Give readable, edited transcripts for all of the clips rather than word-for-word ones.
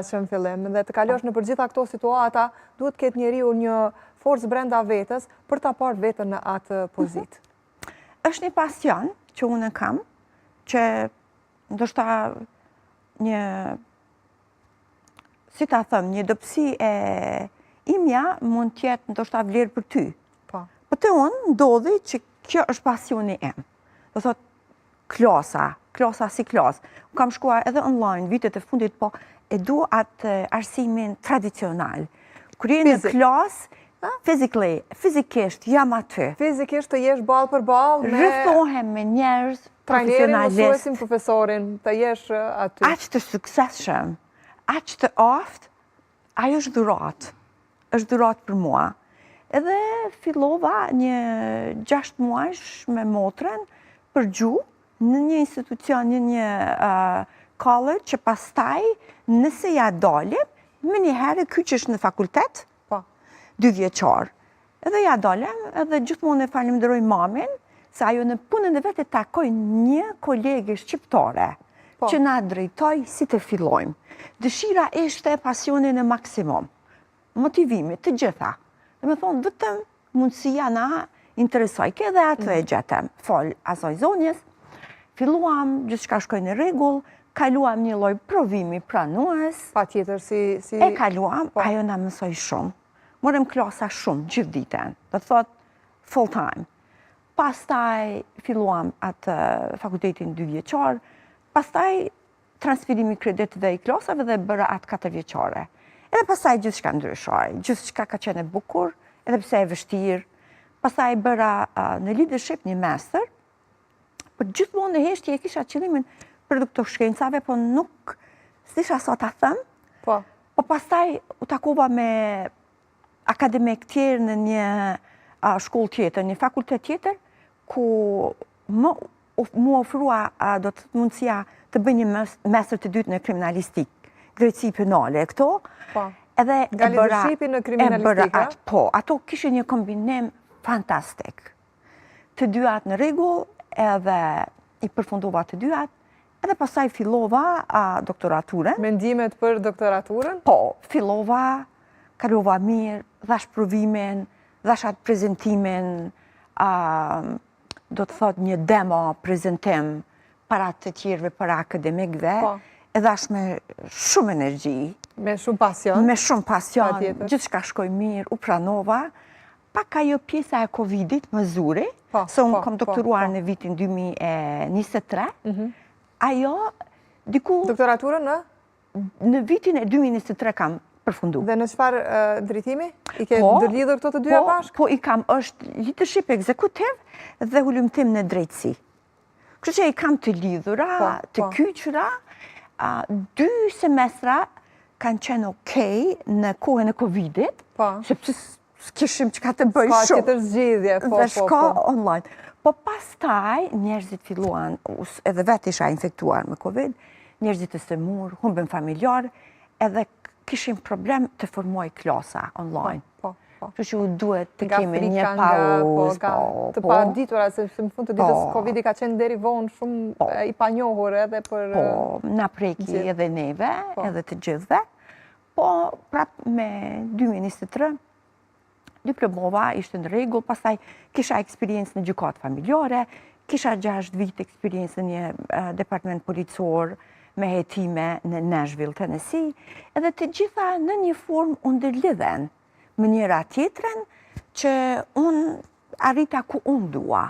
që në fillim, dhe të kalosh në përgjitha këto situata, duhet ketë njeriu një forcë brenda vetës për ta parë vetën në atë pozitë. Është një pasion që unë kam, që ndoshta një, si ta thëmë, një dobësi e imja mund tjetë ndoshta vlerë për ty. Për të unë ndodhi që kjo është pasioni em. Do thot, klasa si klasë. Unë kam shkuar edhe online vitet e fundit, po e du atë arsimin tradicional. Kërë në klasë, fizikisht, jam aty. Fizikisht të jesh balë për balë me... Rëthohem me njerëz trajnerin, profesionalist. mësuesin, profesorin, të jesh aty. Aq të suksesshëm, aq të aftë, ajo është dhurat. Është dhurat për mua. Edhe fillova një 6 muajsh me motrën për gjuhë në një institucion, në një college, që pastaj nëse ja dalim, më njëherë kyqesh në fakultet, 2 vjeqar. Edhe ja dalim, edhe gjithmonë e falenderoj mamin, se ajo në punën e vetë takoj një kolege shqiptare, që na drejtoj si të fillojmë. Dëshira ishte pasionin e maksimum, motivimit të gjitha. Dhe me thonë, vetëm mundësia na interesoj, ke dhe atë e gjetëm. Fol asoj zonjes, filluam, gjithçka shkoj në rregull, kaluam një lloj provimi pranues. Patjetër, si... E kaluam, ajo na mësoi shumë. Morëm klasa shumë, gjithë ditën. Do të thot, full time. Pastaj filluam atë fakultetin 2 vjeqar, pastaj transferimi kreditëve i klasave dhe bëra atë 4 vjeqare. Edhe pastaj gjithçka ndryshoi, gjithçka ka qenë e bukur, edhe pse e vështirë. Pastaj bëra në leadership një master, për gjithmonë në heshtje e kisha qëllimin për këto shkencave, po nuk s'disha sa ta them. Po pastaj u takova me akademik tjerë në një shkollë tjetër, një fakultet tjetër, ku mu ofrua do të mundësia të bëj një master të dytë në kriminalistik, drejtësi penale e këto. Nga leadershipi në kriminalistika? Po, ato kishe një kombinim fantastik. Të dyat në rregull, edhe i përfundova të dyat, edhe pasaj fillova doktoraturën. Mendimet për doktoraturën? Po, fillova, kalova mirë, dhash provimin, dhash atë prezentimin, do të thot një demo prezentim para të tjerëve, para akademikve, e dhash me shumë energji. Me shumë pasion? Me shumë pasion, gjithçka shkoj mirë, u pranova. Pak ajo pjesa e Covidit më zuri, se unë kom doktoruar në vitin 2023, ajo diku... Doktoraturën në? Në vitin e 2023 kam përfundu. Dhe në çfarë drejtimi? I ke ndërlidhur këto të dyja bashkë? Po, i kam, është leadership executive dhe hulumtim në drejtësi. Kështu që i kam të lidhura, të kyçura, 2 semestra kanë qenë okej në kohën e Covidit, sepse s'kishim që ka të bëj shumë. Ska qëtër zgjidhje, dhe shka online. Po pastaj, njerëzit filluan, edhe vetë isha infektuar me Covid, njerëzit e sëmur, humbën familjar, edhe kishim problem të formoj klasa online. Kështu që u duhet të kemi një pauzë. Të pa ditura, se në fund të ditës Covid i ka qenë deri vonë shumë i panjohur edhe për... Po, na preki edhe neve, edhe të gjithve. Po, prap me 2023, diplomova, ishte në rregull, pastaj kisha eksperiencë në gjykatë familjare, kisha 6 vite eksperiencë në një departament policor me hetime në Nashville, Tennessee, edhe të gjitha në një formë u ndërlidhen me njëra tjetrën që unë arrita ku unë dua.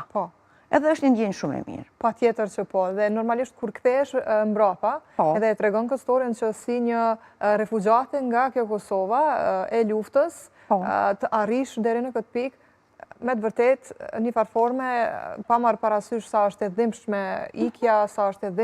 Edhe është një ndjenjë shumë e mirë. Pa tjetër që po, dhe normalisht kur kthehesh mbrapa, edhe e tregon këtë storën që si një refugjate nga kjo Kosova e luftës, të arrish deri në këtë pikë, me të vërtet një farforme pa marrë parasysh sa është e dhimbshme ikja, sa është e dhimbshme